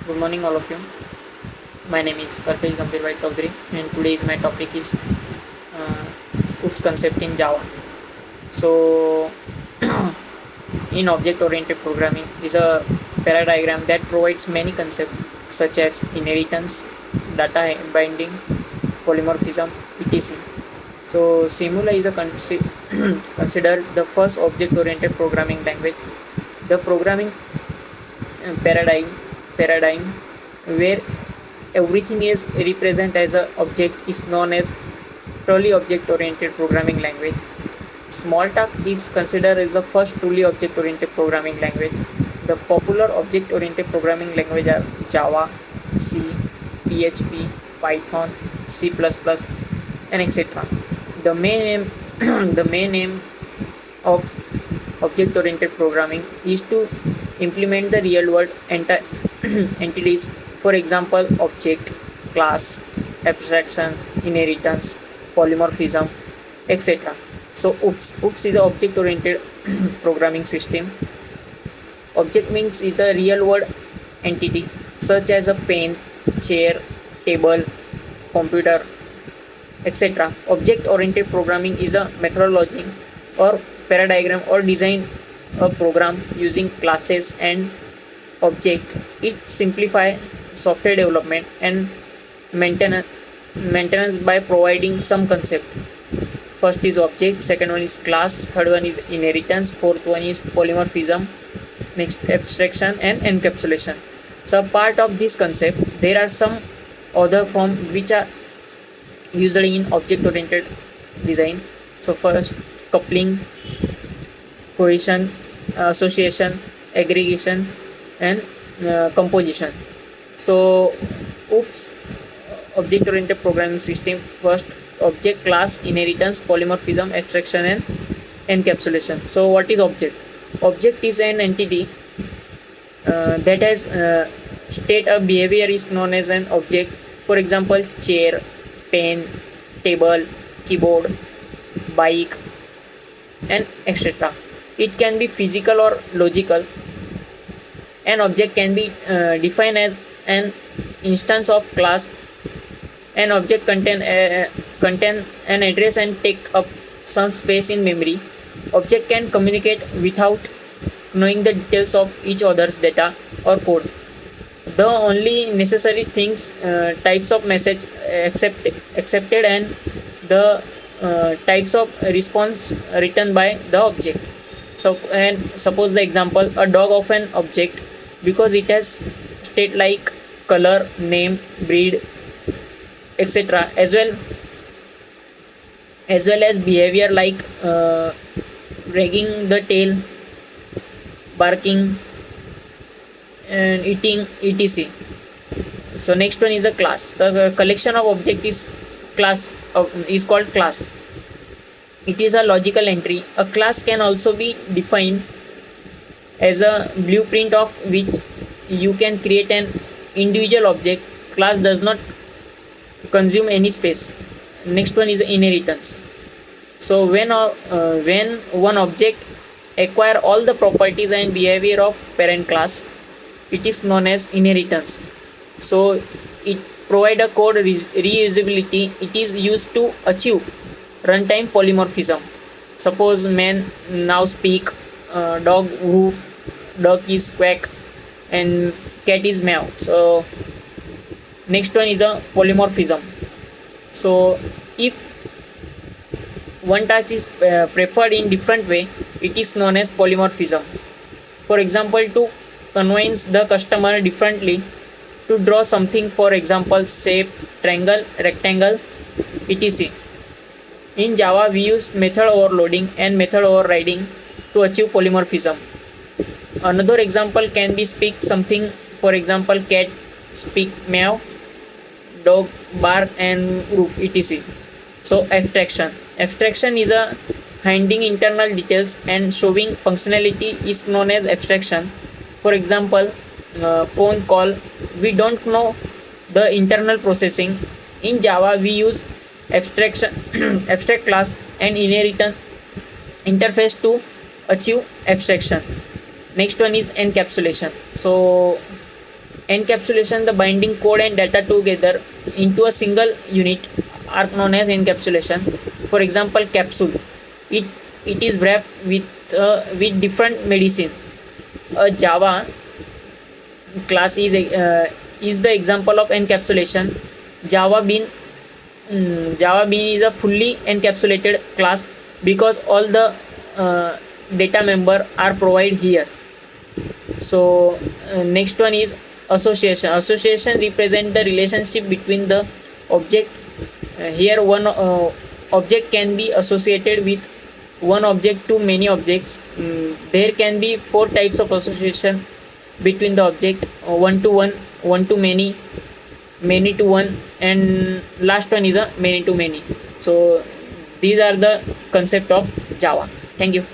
Good morning, all of you. My name is Karpej Gambhir Chaudhary, and today's my topic is OOPS concept in Java. So, in object-oriented programming is a paradigm that provides many concepts such as inheritance, data binding, polymorphism, etc. So, Simula is a considered the first object-oriented programming language. The programming paradigm where everything is represented as an object is known as truly object-oriented programming language. Smalltalk is considered as the first truly object-oriented programming language. The popular object-oriented programming language are Java, C, PHP, Python, C++, and etc. The main aim, the main aim of object-oriented programming is to implement the real-world entities. For example, object, class, abstraction, inheritance, polymorphism, etc. So OOPS is an object-oriented programming system. Object means is a real-world entity such as a pen, chair, table, computer, etc. Object-oriented programming is a methodology or paradigm or design a program using classes and object. It simplifies software development and maintenance by providing some concept. First is object, second one is class, third one is inheritance, fourth one is polymorphism, next abstraction and encapsulation. So part of this concept there are some other forms which are usually in object oriented design. So first, coupling, cohesion, association, aggregation and composition. So OOPS object oriented programming system, first object, class, inheritance, polymorphism, abstraction and encapsulation. So what is object? Object is an entity that has state of behavior is known as an object. For example, chair, pen, table, keyboard, bike and etc. It can be physical or logical. An object can be defined as an instance of class. An object contain an address and take up some space in memory. Object can communicate without knowing the details of each other's data or code. The only necessary things, types of message accepted and the types of response written by the object. So and suppose the example, a dog of an object because it has state like color, name, breed, etc. as well as behavior like wagging the tail, barking and eating, etc. So next one is a class. The collection of object is called class. It is a logical entry. A class can also be defined as a blueprint of which you can create an individual object. Class does not consume any space. Next one is inheritance. So when one object acquire all the properties and behavior of parent class, it is known as inheritance. So it provide a code reusability. It is used to achieve runtime polymorphism. Suppose man now speak, dog woof, duck is quack and cat is meow. So next one is a polymorphism. So if one task is preferred in different way, it is known as polymorphism. For example, to convince the customer differently to draw something, for example shape, triangle, rectangle, etc. In Java we use method overloading and method overriding to achieve polymorphism. Another example can be speak something, for example cat speak meow, dog bark and roof, etc. So abstraction is a hiding internal details and showing functionality is known as abstraction. For example, phone call, we don't know the internal processing. In Java we use abstract class and inheritance interface to achieve abstraction. Next one is encapsulation. So Encapsulation, the binding code and data together into a single unit, are known as encapsulation. For example, capsule. It it is wrapped with different medicine. A Java class is the example of encapsulation. Java Bean Java Bean is a fully encapsulated class because all the data member are provided here. So next one is association. Association represent the relationship between the object. Here one object can be associated with one object to many objects. There can be four types of association between the object: one to one to many to one, and last one is a many to many. So these are the concept of Java. Thank you.